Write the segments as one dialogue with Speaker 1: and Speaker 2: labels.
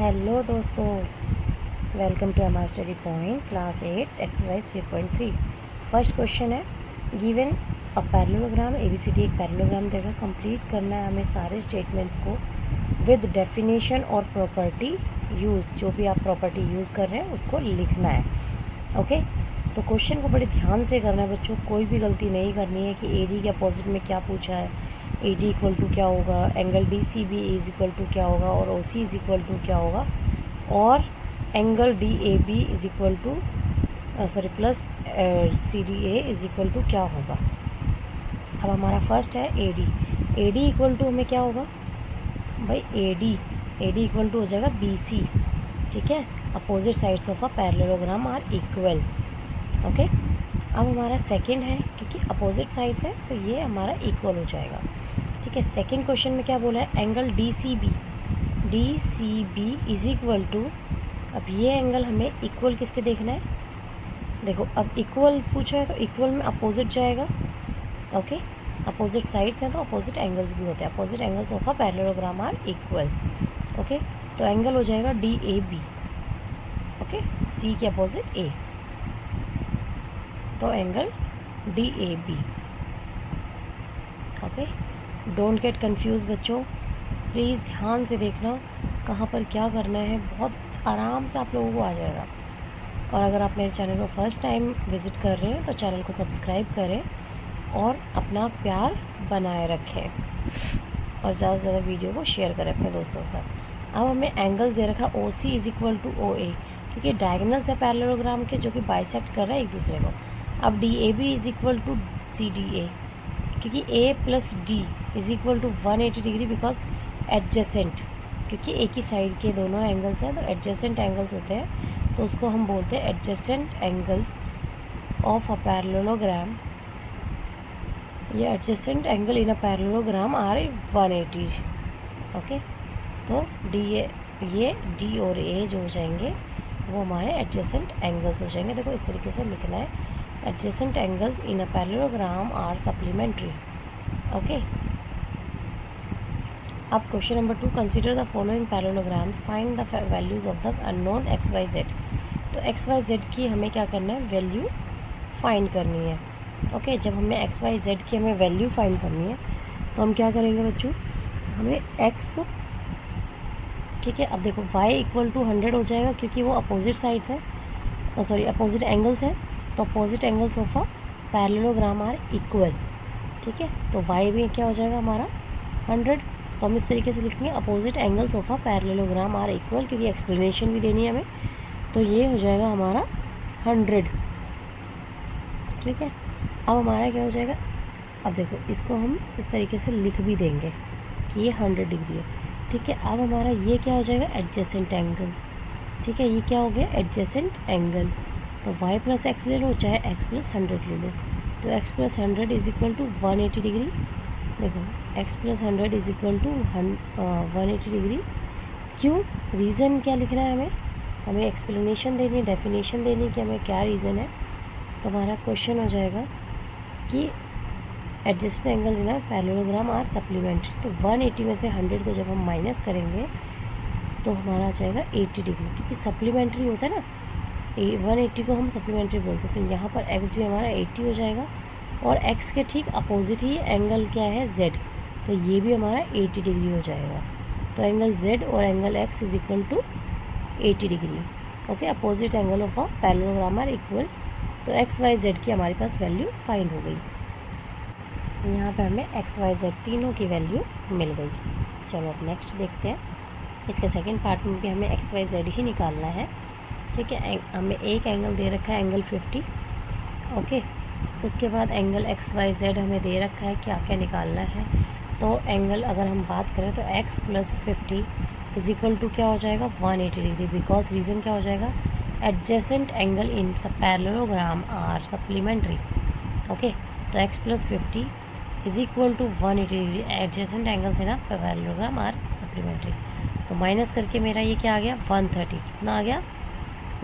Speaker 1: Hello दोस्तों, welcome to MR study point class 8 exercise 3.3। First question है, given a parallelogram ABCD. एक parallelogram देगा, complete करना है हमें सारे स्टेटमेंट्स को विद डेफिनेशन और प्रॉपर्टी यूज। जो भी आप प्रॉपर्टी यूज़ कर रहे हैं उसको लिखना है। ओके, तो क्वेश्चन को बड़े ध्यान से करना है बच्चों, कोई भी गलती नहीं करनी है कि एडी के अपोजिट में क्या पूछा है, एडी इक्वल टू क्या होगा, angle D C B is equal to क्या होगा, और O C is equal to क्या होगा, और angle D A B is equal to plus C D A is equal to क्या होगा। अब हमारा फर्स्ट है A D. A D equal to हमें क्या होगा भाई, ए डी इक्वल टू हो जाएगा बी सी। ठीक है, opposite sides of a parallelogram are equal. Okay, अब हमारा सेकंड है, क्योंकि अपोजिट साइड्स है तो ये हमारा इक्वल हो जाएगा। ठीक है, सेकंड क्वेश्चन में क्या बोला है, angle D C B is equal to. अब ये एंगल हमें इक्वल किसके देखना है, देखो अब इक्वल पूछा है तो इक्वल में अपोजिट जाएगा। ओके, अपोजिट साइड्स हैं तो अपोजिट एंगल्स भी होते हैं, opposite angles of a parallelogram are equal. Okay, तो एंगल हो जाएगा D A B. Okay, C के अपोजिट ए, तो angle D A B. Okay, don't get confuse बच्चों, प्लीज़ ध्यान से देखना कहाँ पर क्या करना है, बहुत आराम से आप लोगों को आ जाएगा। और अगर आप मेरे चैनल को फर्स्ट टाइम विज़िट कर रहे हैं तो चैनल को सब्सक्राइब करें और अपना प्यार बनाए रखें, और ज़्यादा से ज़्यादा वीडियो को शेयर करें अपने दोस्तों के साथ। अब हमें एंगल दे रखा ओ C is equal two O ए, क्योंकि डायगोनल्स है पैरेललोग्राम के जो कि बाइसेक्ट कर रहा है एक दूसरे को। अब D A B is equal to C D A, क्योंकि A plus D is equal to 180 degree, because adjacent, क्योंकि एक ही साइड के दोनों एंगल्स हैं तो एडजेसेंट एंगल्स होते हैं, तो उसको हम बोलते हैं adjacent angles of a parallelogram. ये adjacent angle in a parallelogram are 180। Okay, तो ये डी और ए जो हो जाएंगे वो हमारे एडजेसेंट एंगल्स हो जाएंगे। देखो इस तरीके से लिखना है, adjacent angles in a parallelogram are supplementary. Okay, अब question number 2, consider the following parallelograms, find the values of the unknown X Y Z. तो एक्स वाई जेड की हमें क्या करना है, वैल्यू फाइंड करनी है। ओके, जब हमें एक्स वाई जेड की हमें वैल्यू फाइंड करनी है तो हम क्या करेंगे बच्चों, हमें एक्स, ठीक है, अब देखो y इक्वल टू 100 हो जाएगा, क्योंकि वो अपोजिट साइड्स है, अपोजिट एंगल्स है, तो opposite angles of a parallelogram are equal. ठीक है, तो y भी क्या हो जाएगा हमारा 100। तो हम इस तरीके से लिखेंगे, opposite angles of a parallelogram are equal, क्योंकि एक्सप्लेनेशन भी देनी है हमें, तो ये हो जाएगा हमारा 100। ठीक है, अब हमारा क्या हो जाएगा, अब देखो इसको हम इस तरीके से लिख भी देंगे कि ये 100 डिग्री है। ठीक है, अब हमारा ये क्या हो जाएगा, एडजेसेंट एंगल्स। ठीक है, ये क्या हो गया, एडजेसेंट एंगल। तो y प्लस एक्स ले लो, चाहे x प्लस 100 ले लो, तो x plus 100 is equal to 180 degree. देखो x plus 100 is equal to 180 degree. क्यों, रीज़न क्या लिखना है हमें एक्सप्लेनेशन देनी, डेफिनेशन देनी कि हमें क्या रीज़न है। तो हमारा क्वेश्चन हो जाएगा कि adjusted angle in parallelogram are supplementary. तो 180 में से 100 को जब हम माइनस करेंगे तो हमारा आ जाएगा 80 डिग्री, क्योंकि सप्लीमेंट्री होता है ना, 180 को हम सप्लीमेंट्री बोलते हैं। तो यहाँ पर x भी हमारा 80 हो जाएगा, और x के ठीक अपोजिट ही एंगल क्या है, z, तो ये भी हमारा 80 डिग्री हो जाएगा। तो एंगल z और angle x is equal to 80 degree. Okay, opposite angle of a parallelogram are equal. तो x y z की हमारे पास वैल्यू फाइंड हो गई। यहाँ पे हमें एक्स वाई जेड तीनों की वैल्यू मिल गई। चलो अब नेक्स्ट देखते हैं, इसके सेकंड पार्ट में भी हमें एक्स वाई जेड ही निकालना है। ठीक है, हमें एक एंगल दे रखा है एंगल 50। ओके, उसके बाद एंगल एक्स वाई जेड हमें दे रखा है क्या क्या निकालना है। तो एंगल अगर हम बात करें तो x plus 50 is equal to क्या हो जाएगा, 180 डिग्री, बिकॉज रीज़न क्या हो जाएगा, adjacent angle in parallelogram are supplementary. Okay, तो x plus 50 is equal to 180 degree, adjacent angles है ना पैरेललोग्राम आर सप्लीमेंट्री। तो माइनस करके मेरा ये क्या आ गया, 130। कितना आ गया,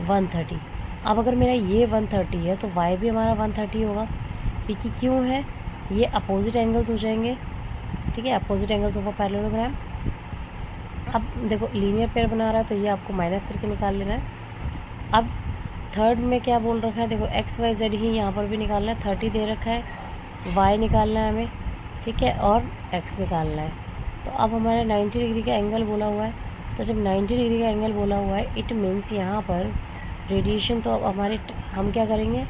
Speaker 1: 130। अब अगर मेरा ये 130 है तो y भी हमारा 130 होगा, क्योंकि क्यों है, ये अपोजिट एंगल्स हो जाएंगे। ठीक है, opposite angles of a parallelogram. अब देखो लीनियर पेयर बना रहा है तो ये आपको माइनस करके निकाल लेना है। अब थर्ड में क्या बोल रखा है, देखो एक्स वाई जेड ही यहाँ पर भी निकालना है। 30 दे रखा है, वाई निकालना है हमें, ठीक है, और एक्स निकालना है। तो अब हमारा 90 डिग्री का एंगल बोला हुआ है। तो जब 90 डिग्री का एंगल बोला हुआ है, इट मीन्स यहाँ पर रेडिएशन, तो अब हमारे हम क्या करेंगे,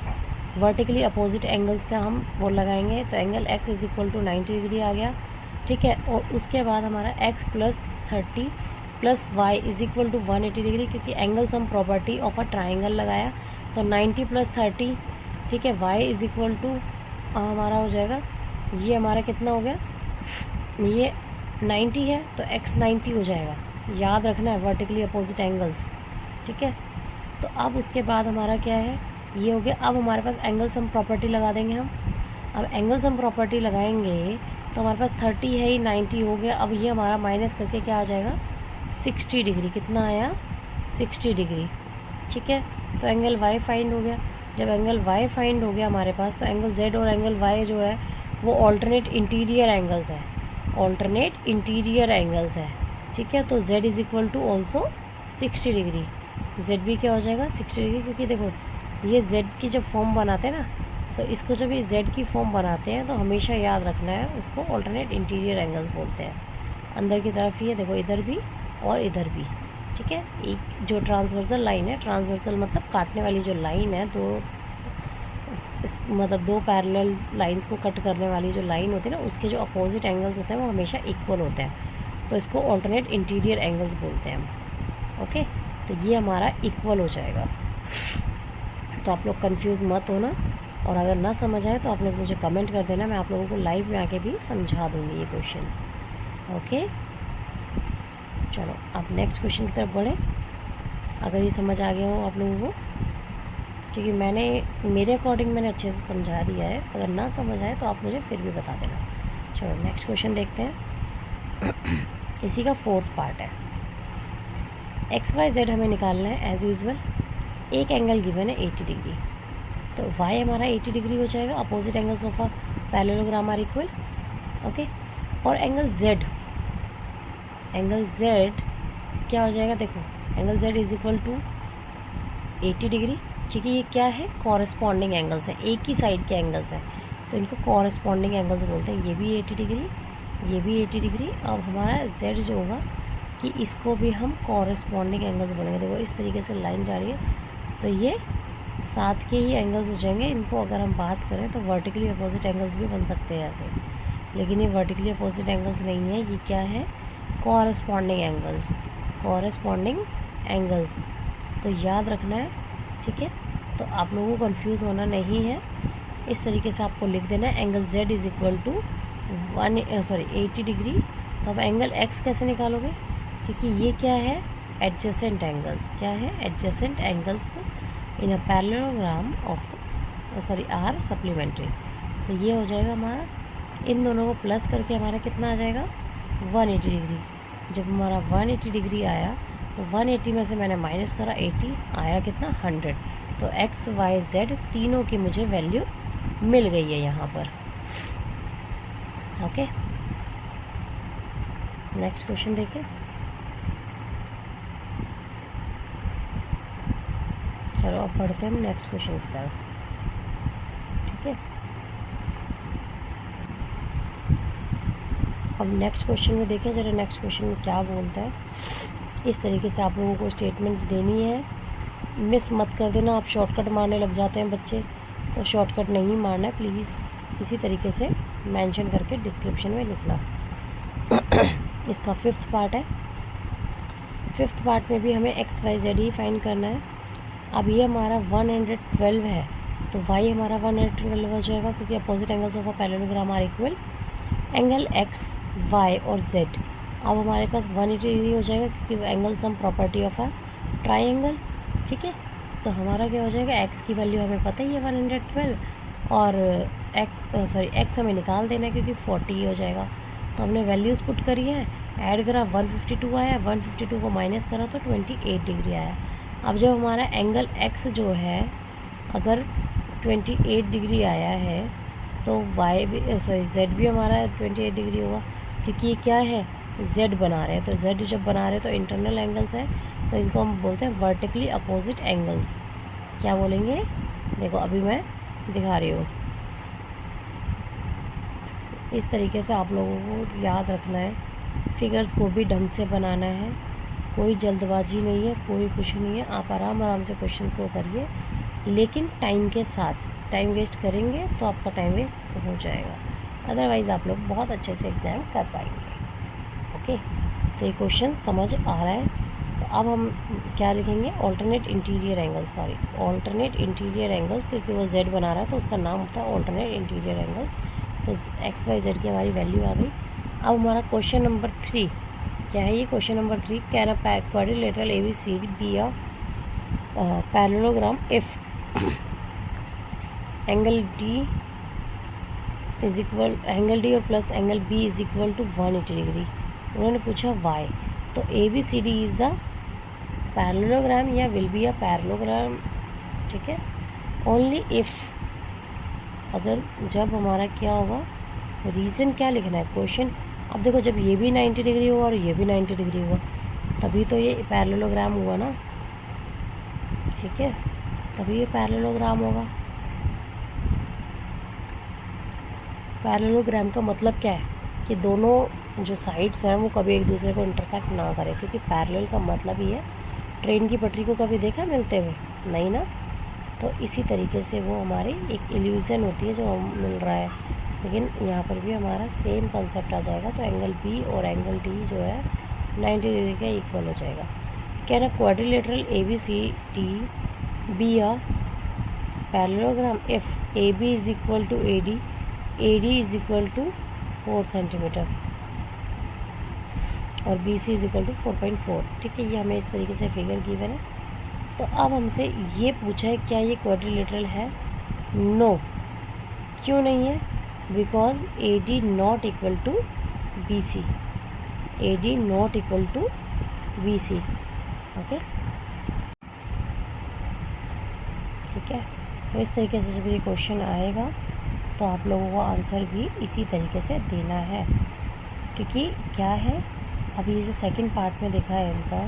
Speaker 1: वर्टिकली अपोजिट एंगल्स का हम वो लगाएंगे। तो angle x is equal to 90 degree आ गया, ठीक है। और उसके बाद हमारा x plus 30 plus Y is equal to 180 degree, क्योंकि angle sum property of a triangle लगाया। तो 90 प्लस 30, ठीक है, y इज इक्वल टू हमारा हो जाएगा, ये हमारा कितना हो गया, ये 90 है तो x 90 हो जाएगा। याद रखना है वर्टिकली अपोजिट एंगल्स, ठीक है। तो अब उसके बाद हमारा क्या है, ये हो गया। अब हमारे पास एंगल सम प्रॉपर्टी लगा देंगे हम। अब एंगल सम प्रॉपर्टी लगाएंगे तो हमारे पास 30 है ही, 90 हो गया। अब ये हमारा माइनस करके क्या आ जाएगा, 60 डिग्री। कितना आया, 60 डिग्री, ठीक है। तो एंगल y फाइंड हो गया। जब एंगल y फाइंड हो गया हमारे पास, तो एंगल z और एंगल y जो है वो ऑल्टरनेट इंटीरियर एंगल्स है, ऑल्टरनेट इंटीरियर एंगल्स है, ठीक है। तो z is equal to also 60 degree. z भी क्या हो जाएगा, 60 डिग्री, क्योंकि देखो ये z की जब फॉर्म बनाते हैं ना, तो इसको जब ये z की फॉर्म बनाते हैं तो हमेशा याद रखना है, उसको ऑल्टरनेट इंटीरियर एंगल्स बोलते हैं। अंदर की तरफ ही है, देखो इधर भी और इधर भी, ठीक है। एक जो ट्रांसवर्सल लाइन है, ट्रांसवर्सल मतलब काटने वाली जो लाइन है, मतलब दो पैरेलल लाइंस को कट करने वाली जो लाइन होती है ना, उसके जो अपोजिट एंगल्स होते हैं वो हमेशा इक्वल होते हैं। तो इसको ऑल्टरनेट इंटीरियर एंगल्स बोलते हैं हम, ओके। तो ये हमारा इक्वल हो जाएगा। तो आप लोग कंफ्यूज मत होना, और अगर ना समझ आए तो आप लोग मुझे कमेंट कर देना, मैं आप लोगों को लाइव में आके भी समझा दूँगी ये क्वेश्चंस, ओके। चलो आप नेक्स्ट क्वेश्चन की तरफ बढ़ें, अगर ये समझ आ गया हो आप लोगों को, क्योंकि मेरे अकॉर्डिंग मैंने अच्छे से समझा दिया है। अगर ना समझ आए तो आप मुझे फिर भी बता देना। चलो नेक्स्ट क्वेश्चन देखते हैं। इसी का फोर्थ पार्ट है। एक्स वाई जेड हमें निकालना है एज़ यूजुअल। एक एंगल गिवन है 80 डिग्री, तो y हमारा 80 डिग्री हो जाएगा। Opposite angles of a parallelogram are equal, okay. और एंगल z क्या हो जाएगा, देखो angle z is equal to 80 degree, क्योंकि ये क्या है, कॉरेस्पॉन्डिंग एंगल्स हैं, एक ही साइड के एंगल्स हैं, तो इनको कॉरेस्पॉन्डिंग एंगल्स बोलते हैं। ये भी 80 डिग्री, ये भी 80 डिग्री। अब हमारा z जो होगा कि इसको भी हम कॉरेस्पॉन्डिंग एंगल्स बोलेंगे। देखो इस तरीके से लाइन जा रही है, तो ये साथ के ही एंगल्स हो जाएंगे। इनको अगर हम बात करें तो वर्टिकली अपोजिट एंगल्स भी बन सकते हैं ऐसे, लेकिन ये वर्टिकली अपोजिट एंगल्स नहीं है, ये क्या है, कॉरेस्पॉन्डिंग एंगल्स, कॉरेस्पॉन्डिंग एंगल्स। तो याद रखना है, ठीक है। तो आप लोगों को कंफ्यूज होना नहीं है, इस तरीके से आपको लिख देना है angle z is equal to 80 degree. तो अब एंगल x कैसे निकालोगे, क्योंकि ये क्या है, एडजेसेंट एंगल्स, क्या है, adjacent angles in a parallelogram of are supplementary. तो ये हो जाएगा हमारा, इन दोनों को प्लस करके हमारा कितना आ जाएगा, 180 डिग्री। जब हमारा 180 डिग्री आया तो 180 में से मैंने माइनस करा 80, आया कितना, 100। तो एक्स वाई जेड तीनों की मुझे वैल्यू मिल गई है यहाँ पर, ओके। नेक्स्ट क्वेश्चन देखिए। चलो अब पढ़ते हैं हम नेक्स्ट क्वेश्चन की तरफ, ठीक है। अब नेक्स्ट क्वेश्चन में देखें जरा, नेक्स्ट क्वेश्चन में क्या बोलता है। इस तरीके से आप लोगों को स्टेटमेंट्स देनी है, मिस मत कर देना। आप शॉर्टकट मारने लग जाते हैं बच्चे, तो शॉर्टकट नहीं मारना है प्लीज़, इसी तरीके से मेंशन करके डिस्क्रिप्शन में लिखना। इसका फिफ्थ पार्ट है। फिफ्थ पार्ट में भी हमें एक्स वाई जेड ही फाइंड करना है। अब ये हमारा 112 है, तो y हमारा 112 हो जाएगा, क्योंकि opposite angles of a parallelogram are equal. Angle x, y और z अब हमारे पास 180 डिग्री हो जाएगा, क्योंकि angle sum property of a triangle, ठीक है। तो हमारा क्या हो जाएगा, x की वैल्यू हमें पता ही है 112, और x हमें निकाल देना है, क्योंकि 40 हो जाएगा। तो हमने वैल्यूज़ पुट करी है, ऐड करा 152 आया, 152 को माइनस करा तो 28 डिग्री आया। अब जब हमारा एंगल x जो है अगर 28 डिग्री आया है, तो z भी हमारा 28 डिग्री होगा, क्योंकि ये क्या है, जेड बना रहे हैं, तो जेड जब बना रहे हैं तो इंटरनल एंगल्स हैं, तो इनको हम बोलते हैं वर्टिकली अपोजिट एंगल्स। क्या बोलेंगे? देखो अभी मैं दिखा रही हूँ। इस तरीके से आप लोगों को याद रखना है, फिगर्स को भी ढंग से बनाना है, कोई जल्दबाजी नहीं है, कोई कुछ नहीं है। आप आराम आराम से क्वेश्चंस को करिए, लेकिन टाइम के साथ। टाइम वेस्ट करेंगे तो आपका टाइम वेस्ट हो जाएगा, अदरवाइज़ आप लोग बहुत अच्छे से एग्ज़ाम कर पाएंगे। ओके, तो ये क्वेश्चन समझ आ रहा है। तो अब हम क्या लिखेंगे? Alternate interior angles, sorry alternate interior angles, क्योंकि वो जेड बना रहा है तो उसका नाम होता है ऑल्टरनेट इंटीरियर एंगल्स। तो एक्स वाई जेड की हमारी वैल्यू आ गई। अब हमारा क्वेश्चन नंबर 3 क्या है? ये question number 3, can a quadrilateral ABCD be a parallelogram if angle D और plus angle B is equal to 180 degree. उन्होंने पूछा वाई। तो ABCD इज अ पैरेललोग्राम या विल बी अ पैरेललोग्राम, ठीक है, ओनली इफ, अगर जब हमारा क्या होगा, रीज़न क्या लिखना है क्वेश्चन। अब देखो जब ये भी 90 डिग्री हुआ और ये भी 90 डिग्री हुआ, तभी तो ये पैरेललोग्राम हुआ ना, ठीक है, तभी ये पैरेललोग्राम होगा। पैरेललोग्राम का मतलब क्या है? कि दोनों जो साइड्स हैं वो कभी एक दूसरे को इंटरसेक्ट ना करें, क्योंकि पैरेलल का मतलब ही है, ट्रेन की पटरी को कभी देखा मिलते हुए? नहीं ना। तो इसी तरीके से वो हमारी एक इल्यूज़न होती है जो हम मिल रहा है, लेकिन यहाँ पर भी हमारा सेम कंसेप्ट आ जाएगा। तो एंगल बी और एंगल डी जो है 90 डिग्री का इक्वल हो जाएगा। Can a quadrilateral ABCD be a parallelogram if AB is equal to AD is equal to 4 centimetre और BC इज इक्वल टू 4.4, ठीक है। ये हमें इस तरीके से फिगर गिवन है। तो अब हमसे ये पूछा है क्या ये क्वाड्रिलेटरल है? नो। क्यों नहीं है? Because AD not equal to BC, AD not equal to BC, okay, ठीक है। तो इस तरीके से जब ये क्वेश्चन आएगा तो आप लोगों को आंसर भी इसी तरीके से देना है, क्योंकि क्या है, अब ये जो सेकंड पार्ट में देखा है इनका,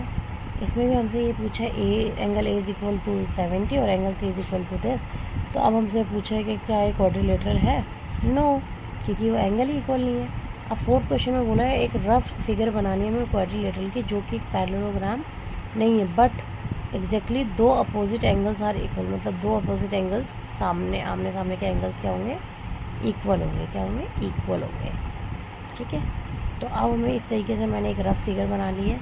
Speaker 1: इसमें भी हमसे ये पूछा है angle A is equal to 70 और angle C is equal to this. तो अब हमसे पूछा है कि क्या ये क्वाड्रिलेटरल है? नो, क्योंकि वो एंगल ही इक्वल नहीं है। अब फोर्थ क्वेश्चन में बोला है एक रफ फिगर बनानी है हमें क्वाड्रिलेटरल की, जो कि एक पैरेललोग्राम नहीं है, बट एग्जैक्टली दो अपोजिट एंगल्स आर इक्वल, मतलब दो अपोजिट एंगल्स आमने सामने के एंगल्स क्या होंगे? इक्वल होंगे। क्या होंगे? इक्वल होंगे, ठीक है। तो अब हमें इस तरीके से मैंने एक रफ फिगर बना ली है,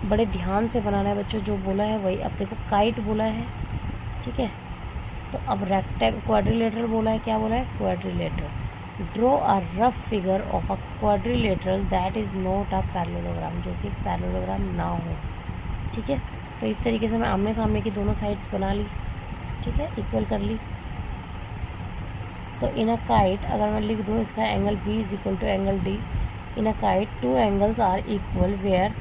Speaker 1: बड़े ध्यान से बनाना है बच्चों, जो बोला है वही। अब देखो काइट बोला है, ठीक है, तो अब क्वाड्रिलेटरल बोला है, क्या बोला है? Quadrilateral. Draw a rough figure of a quadrilateral that is not a parallelogram, जो कि पैरेललोग्राम ना हो, ठीक है। तो इस तरीके से मैं आमने सामने की दोनों साइड्स बना ली, ठीक है, इक्वल कर ली। तो इन अ काइट अगर मैं लिख दूँ इसका angle B is equal to angle D, in a kite two angles are equal where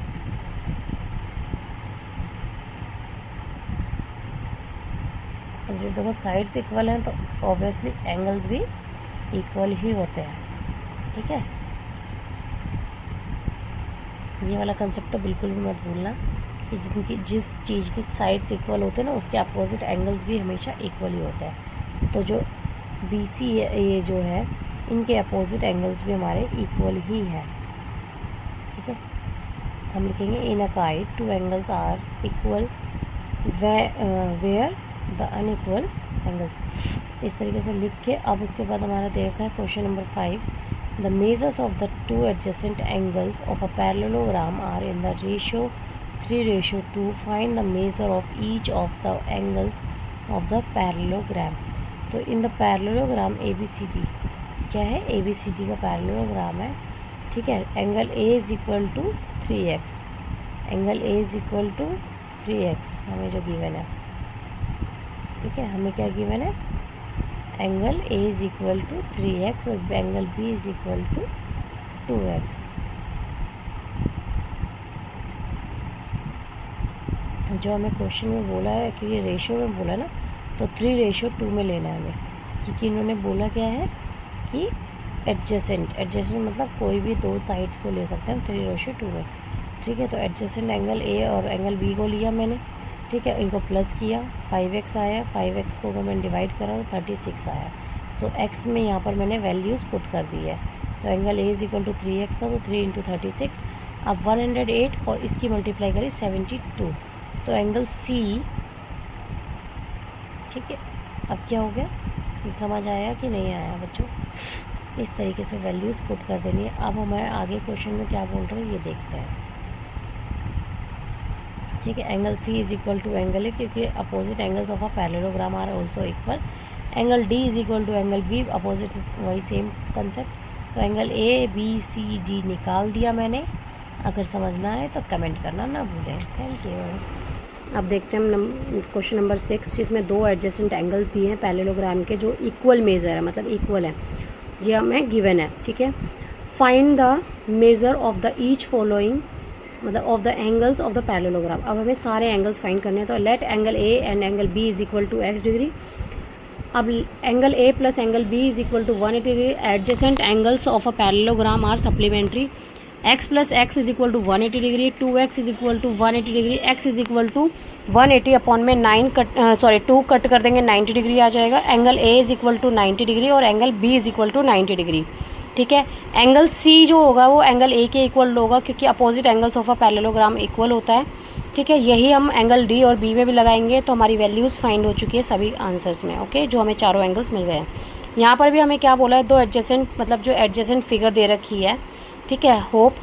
Speaker 1: देखो साइड्स इक्वल हैं तो ऑब्वियसली एंगल्स भी इक्वल ही होते हैं, ठीक है। ये वाला कंसेप्ट तो बिल्कुल भी मत भूलना कि जिस चीज़ की साइड्स इक्वल होते हैं ना, उसके अपोजिट एंगल्स भी हमेशा इक्वल ही होते हैं। तो जो BC ये जो है, इनके अपोजिट एंगल्स भी हमारे इक्वल ही हैं, ठीक है। हम लिखेंगे in a kite two angles are equal where the unequal angles, इस तरीके से लिख के। अब उसके बाद हमारा दे रखा है question number 5, the measures of the two adjacent angles of a parallelogram are in the ratio 3:2, find the measure of each of the angles of the parallelogram. तो इन द पैरेललोग्राम ABCD क्या है? ABCD का parallelogram है, ठीक है। Angle A is equal to 3x, angle A is equal to 3x हमें जो given है, ठीक है। हमें क्या गिवन है? Angle A is equal to 3x और angle B is equal to 2x। जो हमें क्वेश्चन में बोला है कि ये रेशो में बोला ना, तो 3:2 में लेना है हमें, क्योंकि इन्होंने बोला क्या है कि एडजेसेंट, एडजेसेंट मतलब कोई भी दो साइड्स को ले सकते हैं 3/2 में, ठीक है। तो एडजेसेंट एंगल ए और एंगल बी को लिया मैंने, ठीक है, इनको प्लस किया, 5x आया, 5x को अगर मैंने डिवाइड करा तो 36 आया। तो x में यहाँ पर मैंने वैल्यूज़ पुट कर दी है। तो angle A is equal to 3x था, तो 3 × 36, अब 108 और इसकी मल्टीप्लाई करी 72, तो एंगल सी, ठीक है। अब क्या हो गया, ये समझ आया कि नहीं आया बच्चों? इस तरीके से वैल्यूज़ पुट कर देनी है। अब हमें आगे क्वेश्चन में क्या बोल रहे हैं ये देखते हैं, ठीक है। Angle C is equal to angle A, क्योंकि opposite angles of a parallelogram are also equal. Angle D is equal to angle B, opposite वही सेम कंसेप्ट। तो angle A B C D निकाल दिया मैंने। अगर समझना है तो कमेंट करना ना भूलें। Thank you. अब देखते हैं हम क्वेश्चन नंबर 6, जिसमें दो एडजेसेंट एंगल्स दिए हैं पैरेललोग्राम के जो इक्वल मेजर है, मतलब इक्वल है, ये हमें गिवन है, ठीक है। Find the measure of the each following, मतलब of the angles of the parallelogram. अब हमें सारे एंगल्स फाइंड करने हैं। तो let angle A and angle B is equal to x degree. अब angle A plus angle B is equal to 180 degree. Adjacent angles of a parallelogram are supplementary. x plus x is equal to 180 degree, 2x is equal to 180 degree, x is equal to 180 upon में 2 cut कर देंगे, 90 degree आ जाएगा। Angle A is equal to 90 degree और angle B is equal to 90 degree, ठीक है। Angle सी जो होगा वो एंगल ए के इक्वल होगा, क्योंकि opposite angles of a parallelogram equal होता है, ठीक है। यही हम एंगल डी और बी में भी लगाएंगे। तो हमारी वैल्यूज़ फाइंड हो चुकी है सभी आंसर्स में, ओके, जो हमें चारों एंगल्स मिल गए हैं। यहाँ पर भी हमें क्या बोला है, दो एडजेसेंट, मतलब जो एडजेसेंट फिगर दे रखी है, ठीक है, होप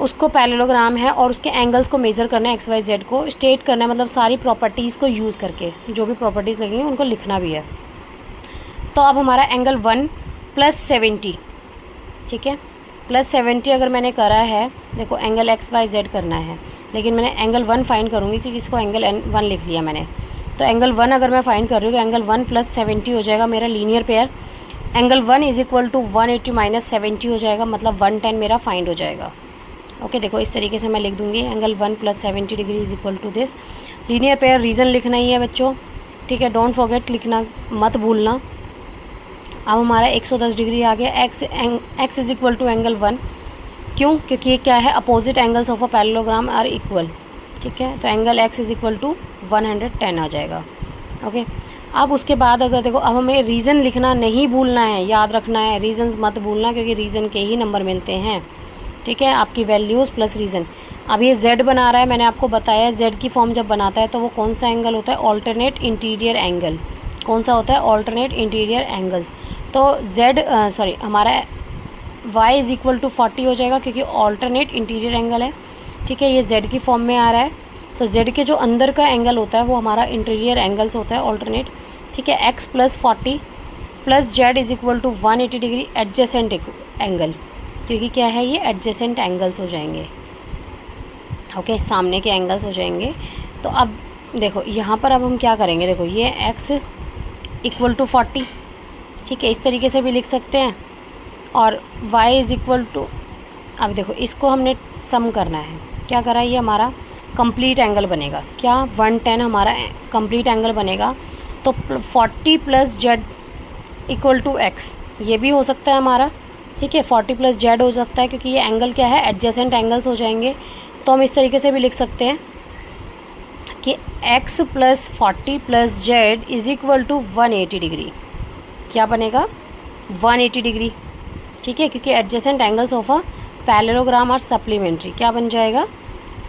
Speaker 1: उसको पैरेललोग्राम है और उसके एंगल्स को मेज़र करना है, एक्स वाई जेड को स्टेट करना है, मतलब सारी प्रॉपर्टीज़ को यूज़ करके जो भी प्रॉपर्टीज़ लगेंगी उनको लिखना भी है। तो अब हमारा एंगल 1 + 70, ठीक है, +70 अगर मैंने करा है, देखो एंगल एक्स वाई जेड करना है, लेकिन मैंने एंगल 1 फाइंड करूँगी क्योंकि इसको एंगल N1 लिख लिया मैंने। तो एंगल 1 अगर मैं फाइंड कर रही हूँ तो एंगल 1 + 70 हो जाएगा मेरा linear pair. Angle 1 is equal to 180 - 70 हो जाएगा, मतलब 110 मेरा फाइंड हो जाएगा, ओके। देखो इस तरीके से मैं लिख दूँगी, angle 1 + 70 degree is equal to this. Linear pair reason लिखना ही है बच्चों, ठीक है, डोंट फॉरगेट लिखना, मत भूलना। अब हमारा 110 डिग्री आ गया। X is equal to angle 1, क्यों? क्योंकि ये क्या है, opposite angles of a parallelogram are equal, ठीक है। तो angle x is equal to 110 आ जाएगा, ओके। अब उसके बाद अगर देखो, अब हमें रीज़न लिखना नहीं भूलना है, याद रखना है, रीज़न्स मत भूलना, क्योंकि रीज़न के ही नंबर मिलते हैं, ठीक है, आपकी वैल्यूज़ प्लस रीज़न। अब ये z बना रहा है, मैंने आपको बताया z की फॉर्म जब बनाता है तो वो कौन सा एंगल होता है, ऑल्टरनेट इंटीरियर एंगल। कौन सा होता है, ऑल्टरनेट इंटीरियर एंगल्स। तो हमारा y इज इक्वल टू 40 हो जाएगा, क्योंकि ऑल्टरनेट इंटीरियर एंगल है, ठीक है, ये z की फॉर्म में आ रहा है। तो z के जो अंदर का एंगल होता है वो हमारा इंटीरियर एंगल्स होता है, ऑल्टरनेट, ठीक है। x + 40 + z is equal to 180 degree adjacent angle, क्योंकि क्या है, ये एडजेसेंट एंगल्स हो जाएंगे, ओके, सामने के एंगल्स हो जाएंगे। तो अब देखो यहाँ पर अब हम क्या करेंगे, देखो ये x इक्वल टू 40, ठीक है, इस तरीके से भी लिख सकते हैं, और y इज इक्वल टू, अब देखो इसको हमने सम करना है, क्या करा, ये हमारा कंप्लीट एंगल बनेगा, क्या 110 हमारा कंप्लीट एंगल बनेगा। तो 40 + z इक्वल टू x, ये भी हो सकता है हमारा, ठीक है, 40 + z हो सकता है, क्योंकि ये एंगल क्या है, एडजेसेंट एंगल्स हो जाएंगे। तो हम इस तरीके से भी लिख सकते हैं कि x + 40 + z is equal to 180 degree, क्या बनेगा, 180 डिग्री, ठीक है, क्योंकि adjacent angles of a parallelogram are supplementary, क्या बन जाएगा,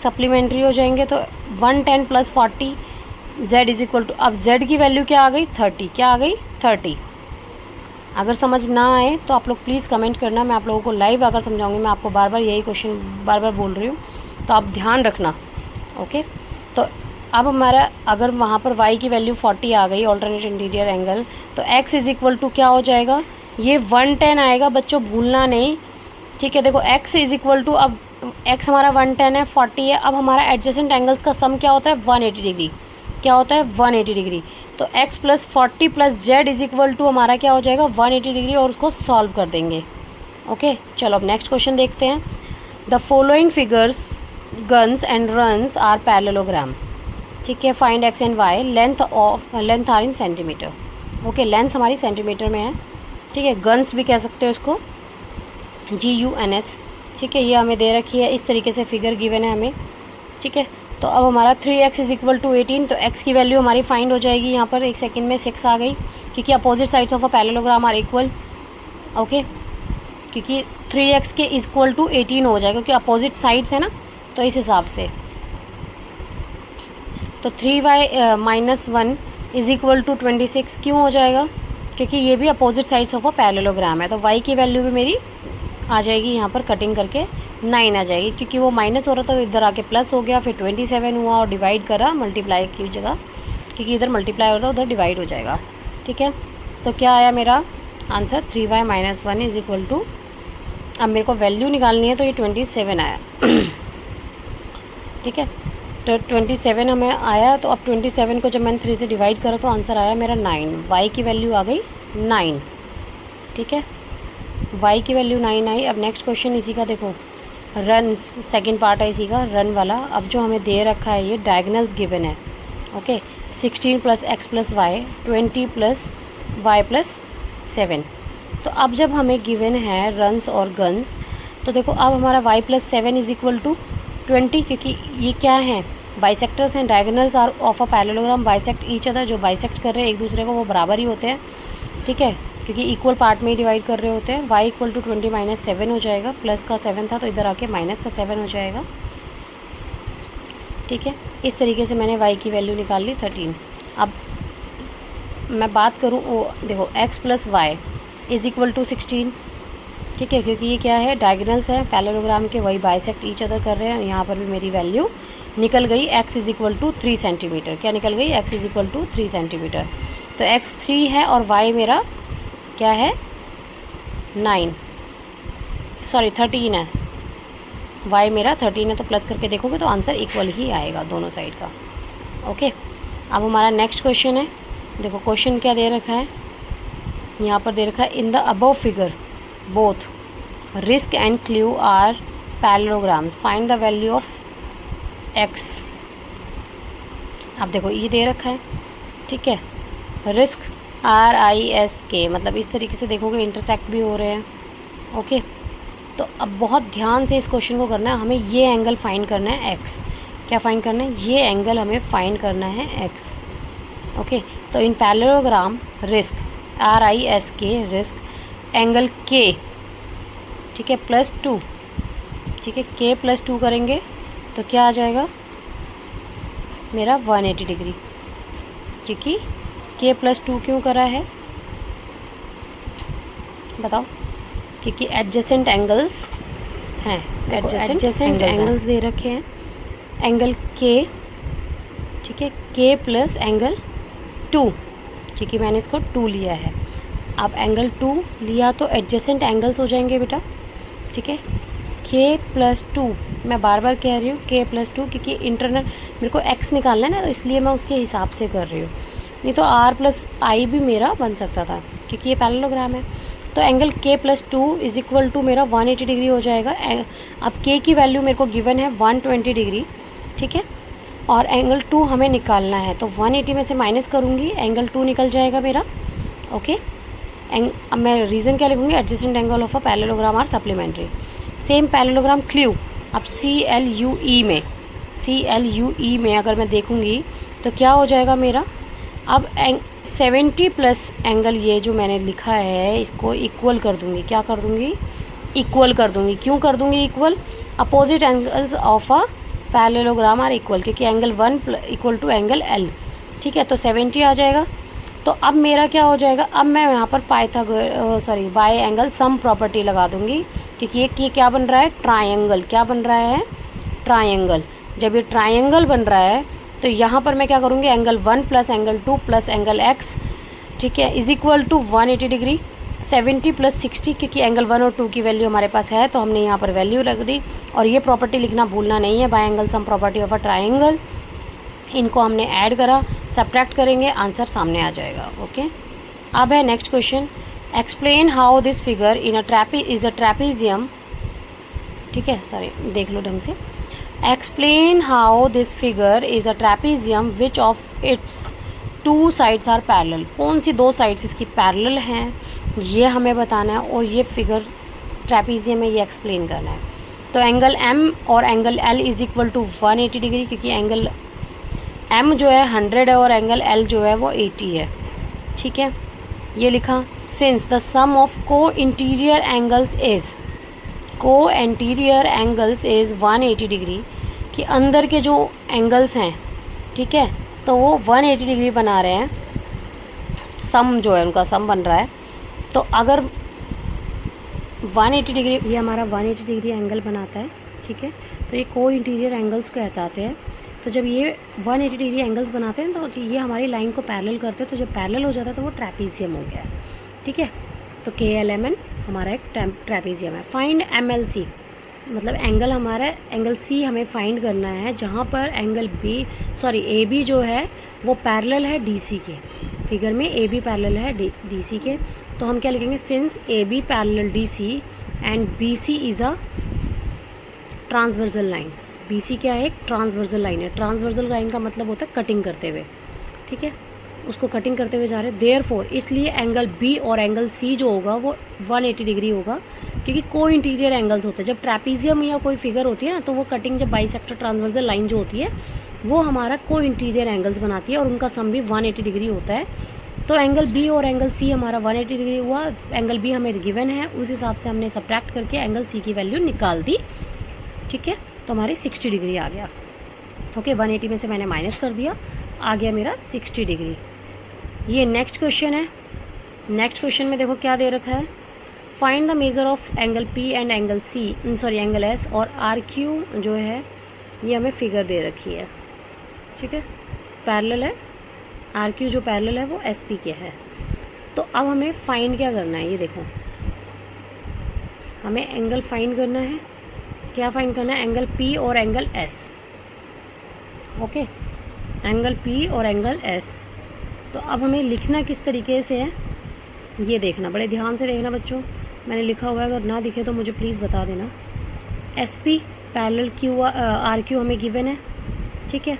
Speaker 1: सप्लीमेंट्री हो जाएंगे। तो 110 + 40 z इज इक्वल टू, अब z की वैल्यू क्या आ गई, 30, क्या आ गई, 30। अगर समझ ना आए तो आप लोग प्लीज़ कमेंट करना, मैं आप लोगों को लाइव आकर समझाऊंगी। मैं आपको बार बार यही क्वेश्चन बार बार बोल रही हूँ, तो आप ध्यान रखना, ओके। तो अब हमारा अगर वहाँ पर y की वैल्यू 40 आ गई, ऑल्टरनेट इंटीरियर एंगल, तो x इज इक्वल टू क्या हो जाएगा, ये 110 आएगा, बच्चों भूलना नहीं, ठीक है। देखो x इज इक्वल टू, अब x हमारा 110 है, 40 है, अब हमारा एडजेसेंट एंगल्स का सम क्या होता है, 180 डिग्री, क्या होता है, 180 डिग्री। तो x + 40 + z is equal to हमारा क्या हो जाएगा, 180 डिग्री, और उसको सॉल्व कर देंगे, ओके। चलो अब नेक्स्ट क्वेश्चन देखते हैं। The following figures guns and runs are parallelogram, ठीक है, find x and y, length are in centimetre, okay, length हमारी सेंटीमीटर में है, ठीक है। गन्स भी कह सकते हो इसको,
Speaker 2: GUNS, ठीक है, ये हमें दे रखी है, इस तरीके से फिगर गिवन है हमें, ठीक है। तो अब हमारा 3x इज इक्वल टू 18, तो x की वैल्यू हमारी फाइंड हो जाएगी यहाँ पर, एक सेकंड में 6 आ गई, क्योंकि opposite sides of a parallelogram are equal, okay, क्योंकि 3x के इक्वल टू 18 हो जाएगा, क्योंकि अपोजिट साइड्स है ना, तो इस हिसाब से। तो 3y minus 1 is equal to 26 क्यों हो जाएगा, क्योंकि ये भी opposite sides of a parallelogram है। तो y की वैल्यू भी मेरी आ जाएगी यहाँ पर, कटिंग करके 9 आ जाएगी, क्योंकि वो माइनस हो रहा था तो इधर आके प्लस हो गया, फिर 27 हुआ और डिवाइड करा मल्टीप्लाई की जगह, क्योंकि इधर मल्टीप्लाई होता है उधर डिवाइड हो जाएगा, ठीक है। तो क्या आया मेरा answer, 3y minus 1 is equal to, अब मेरे को वैल्यू निकालनी है तो ये 27 आया ठीक है। तो 27 हमें आया, तो अब 27 को जब मैंने 3 से डिवाइड करा तो आंसर आया मेरा 9, y की वैल्यू आ गई 9, ठीक है, y की वैल्यू 9 आई। अब नेक्स्ट क्वेश्चन इसी का देखो, रन, सेकंड पार्ट है इसी का, रन वाला। अब जो हमें दे रखा है ये डायगनल्स गिवन है, okay, 16 plus x plus y, 20 plus y plus 7। तो अब जब हमें गिवन है रन्स और गन्स, तो देखो अब हमारा y plus 7 is equal to 20, क्योंकि ये क्या है, बाइसेक्टर्स हैं, diagonals are of a parallelogram bisect each other, जो बाइसेक्ट कर रहे हैं एक दूसरे को वो बराबर ही होते हैं, ठीक है, क्योंकि इक्वल पार्ट में ही डिवाइड कर रहे होते हैं। y इक्वल टू 20 माइनस 7 हो जाएगा, प्लस का 7 था तो इधर आके माइनस का 7 हो जाएगा, ठीक है। इस तरीके से मैंने y की वैल्यू निकाल ली 13। अब मैं बात करूँ, देखो x plus Y is equal to 16, ठीक है, क्योंकि ये क्या है, डायगोनल्स है पैरेललोग्राम के, वही बाइसेक्ट ईच अदर कर रहे हैं। यहाँ पर भी मेरी वैल्यू निकल गई, x is equal to 3 centimetre, क्या निकल गई, x is equal to 3 centimetre. तो x 3 है और y मेरा क्या है 9, सॉरी 13 है, y मेरा 13 है, तो प्लस करके देखोगे तो आंसर इक्वल ही आएगा दोनों साइड का, ओके। अब हमारा नेक्स्ट क्वेश्चन है, देखो क्वेश्चन क्या दे रखा है, यहाँ पर दे रखा है, in the above figure both risk and clue are parallelograms, find the value of x। अब देखो ये दे रखा है, ठीक है, रिस्क RISK, मतलब इस तरीके से देखोगे इंटरसेक्ट भी हो रहे हैं, ओके। तो अब बहुत ध्यान से इस क्वेश्चन को करना है, हमें ये एंगल फाइंड करना है x, क्या फाइंड करना है, ये एंगल हमें फाइंड करना है x, ओके। तो इन parallelogram risk RISK, risk angle K, ठीक है, प्लस 2, ठीक है, K प्लस 2 करेंगे तो क्या आ जाएगा मेरा 180 डिग्री, क्योंकि K प्लस 2 क्यों करा है बताओ, क्योंकि एडजेसेंट एंगल्स हैं, एडजेसेंट एंगल्स दे रखे हैं, एंगल K, ठीक है, K प्लस एंगल 2, क्योंकि मैंने इसको 2 लिया है। अब एंगल 2 लिया तो एडजेसेंट एंगल्स हो जाएंगे बेटा, ठीक है, K प्लस 2, मैं बार बार कह रही हूँ K प्लस 2, क्योंकि इंटरनल मेरे को x निकालना है ना, तो इसलिए मैं उसके हिसाब से कर रही हूँ, नहीं तो R प्लस I भी मेरा बन सकता था, क्योंकि ये पैरेललोग्राम है। तो angle K plus 2 is equal to मेरा 180 डिग्री हो जाएगा। अब K की वैल्यू मेरे को गिवन है 120 डिग्री, ठीक है, और एंगल 2 हमें निकालना है, तो 180 में से माइनस करूँगी, एंगल 2 निकल जाएगा मेरा, ओके। अब मैं रीज़न क्या लिखूँगी, adjacent angle of a parallelogram are supplementary. Same parallelogram clue, अब CLUE में अगर मैं देखूँगी तो क्या हो जाएगा मेरा, अब 70 प्लस एंगल ये जो मैंने लिखा है इसको इक्वल कर दूँगी, क्या कर दूँगी, इक्वल कर दूँगी। क्यों कर दूँगी equal, opposite angles of a parallelogram are equal, क्योंकि angle 1 equal to angle L, ठीक है, तो 70 आ जाएगा। तो अब मेरा क्या हो जाएगा, अब मैं यहाँ पर बाय एंगल सम प्रॉपर्टी लगा दूँगी, क्योंकि ये क्या बन रहा है, ट्रायंगल, क्या बन रहा है, ट्रायंगल। जब ये ट्रायंगल बन रहा है तो यहाँ पर मैं क्या करूँगी, angle 1 plus angle 2 plus angle x, ठीक है, is equal to 180 degree, 70 plus 60, क्योंकि एंगल 1 और 2 की वैल्यू हमारे पास है तो हमने यहाँ पर वैल्यू रख दी। और ये प्रॉपर्टी लिखना भूलना नहीं है, bye angle sum property of a triangle, इनको हमने ऐड करा, सब्ट्रैक्ट करेंगे, आंसर सामने आ जाएगा, ओके। अब है next question, explain how this figure in a trapezium, ठीक है, सॉरी देख लो ढंग से, explain how this figure is a trapezium which of its 2 sides are parallel, कौन सी 2 साइड्स इसकी पैरेलल हैं ये हमें बताना है। और ये फिगर ट्रेपीजियम है ये एक्सप्लेन करना है। तो एंगल एम और angle L is equal to 180 degree, क्योंकि एंगल एम जो है 100 है और एंगल एल जो है वो 80 है। ठीक है, ये लिखा। सिंस द सम ऑफ को इंटीरियर एंगल्स इज़ 180 डिग्री, कि अंदर के जो एंगल्स हैं, ठीक है, तो वो 180 डिग्री बना रहे हैं, सम जो है उनका सम बन रहा है। तो अगर 180 डिग्री, ये हमारा 180 डिग्री एंगल बनाता है, ठीक है, तो ये को इंटीरियर एंगल्स कहलाते हैं। तो जब ये 180 डिग्री एंगल्स बनाते हैं तो ये हमारी लाइन को पैरेलल करते हैं, तो जब पैरेलल हो जाता है तो वो ट्रेपीजियम हो गया है। ठीक है, तो KLMN हमारा एक ट्रेपीजियम है। फाइंड MLC, मतलब एंगल हमारा एंगल C हमें फाइंड करना है, जहाँ पर एंगल AB जो है वो पैरेलल है DC के। फिगर में AB पैरेलल है DC के, तो हम क्या लिखेंगे, since AB parallel DC and BC is a transversal line. BC क्या है, एक ट्रांसवर्सल लाइन है। ट्रांसवर्सल लाइन का मतलब होता है कटिंग करते हुए, ठीक है, उसको कटिंग करते हुए जा रहे हैं। देयरफॉर, इसलिए एंगल B और एंगल C जो होगा वो 180 डिग्री होगा, क्योंकि को इंटीरियर एंगल्स होते हैं। जब ट्रेपीजियम या कोई फिगर होती है ना, तो वो कटिंग, जब बाइसेक्टर ट्रांसवर्सल लाइन जो होती है वो हमारा को इंटीरियर एंगल्स बनाती है और उनका सम भी 180 डिग्री होता है। तो एंगल B और एंगल C हमारा 180 डिग्री हुआ। एंगल B हमें गिवन है, उस हिसाब से हमने सब्ट्रैक्ट करके एंगल C की वैल्यू निकाल दी। ठीक है, तो हमारी 60 डिग्री आ गया। ओके, 180 में से मैंने माइनस कर दिया, आ गया मेरा 60 डिग्री। ये नेक्स्ट क्वेश्चन है। नेक्स्ट क्वेश्चन में देखो क्या दे रखा है, find the measure of angle P and angle angle S, और RQ जो है ये हमें फिगर दे रखी है। ठीक है, पैरेलल है, RQ जो पैरेलल है वो SP के है। तो अब हमें फाइंड क्या करना है, ये देखो, हमें एंगल फाइंड करना है। क्या फाइंड करना है, एंगल P और angle S। Okay, angle P और एंगल S। तो अब हमें लिखना किस तरीके से है ये देखना, बड़े ध्यान से देखना बच्चों। मैंने लिखा हुआ है, अगर ना दिखे तो मुझे प्लीज़ बता देना। SP पैरेलल RQ हमें गिवन है। ठीक है,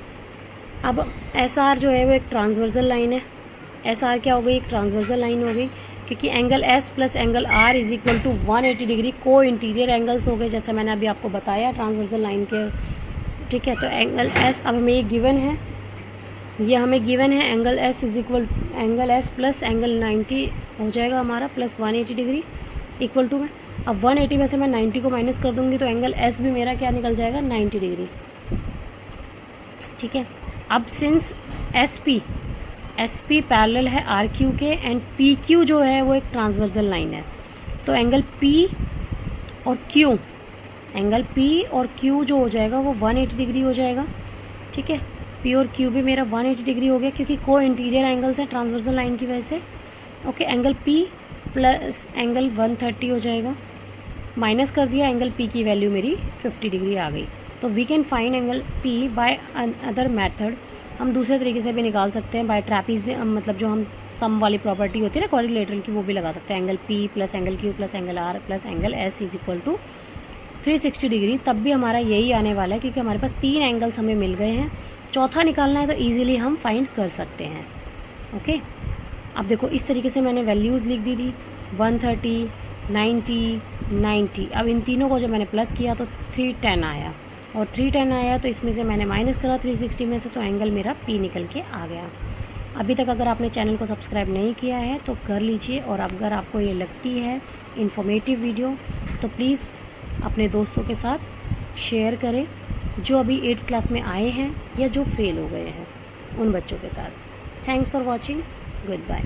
Speaker 2: अब SR जो है वो एक ट्रांसवर्सल लाइन है। SR क्या हो गई, एक ट्रांसवर्सल लाइन हो गई, क्योंकि angle S plus angle R is equal to 180 degree को इंटीरियर एंगल्स हो गए, जैसे मैंने अभी आपको बताया ट्रांसवर्सल लाइन के। ठीक है, तो एंगल S अब हमें ये गिवन है, ये हमें गिवन है angle S is equal angle S plus angle 90 हो जाएगा हमारा, प्लस 180 डिग्री इक्वल टू में। अब 180 में से मैं 90 को माइनस कर दूंगी, तो एंगल S भी मेरा क्या निकल जाएगा, 90 डिग्री। ठीक है, अब सिंस SP पैरेलल है RQ के एंड PQ जो है वो एक ट्रांसवर्सल लाइन है, तो एंगल P और Q जो हो जाएगा वो 180 डिग्री हो जाएगा। ठीक है, P और Q भी मेरा 180 डिग्री हो गया, क्योंकि को इंटीरियर एंगल्स हैं ट्रांसवर्सल लाइन की वजह से। Okay, angle P plus angle 130 हो जाएगा, माइनस कर दिया, एंगल P की वैल्यू मेरी 50 डिग्री आ गई। तो we can find angle P by other method, हम दूसरे तरीके से भी निकाल सकते हैं, बाय ट्रेपीजियम, मतलब जो हम सम वाली प्रॉपर्टी होती है ना क्वाड्रिलेटरल की, वो भी लगा सकते हैं। Angle P plus angle Q plus angle R plus angle S is equal to 360 degree, तब भी हमारा यही आने वाला है, क्योंकि हमारे पास 3 एंगल्स हमें मिल गए हैं। चौथा निकालना है तो ईजिली हम फाइंड कर सकते हैं। ओके, अब देखो इस तरीके से मैंने वैल्यूज़ लिख दी थी, 130, 90, 90। अब इन तीनों को जब मैंने प्लस किया तो 310 आया, और 310 आया तो इसमें से मैंने माइनस करा 360 में से, तो एंगल मेरा P निकल के आ गया। अभी तक अगर आपने चैनल को सब्सक्राइब नहीं किया है तो कर लीजिए, और अगर आपको ये लगती है इन्फॉर्मेटिव वीडियो तो प्लीज़ अपने दोस्तों के साथ शेयर करें, जो अभी 8th क्लास में आए हैं या जो फेल हो गए हैं उन बच्चों के साथ। Thanks for watching, good bye.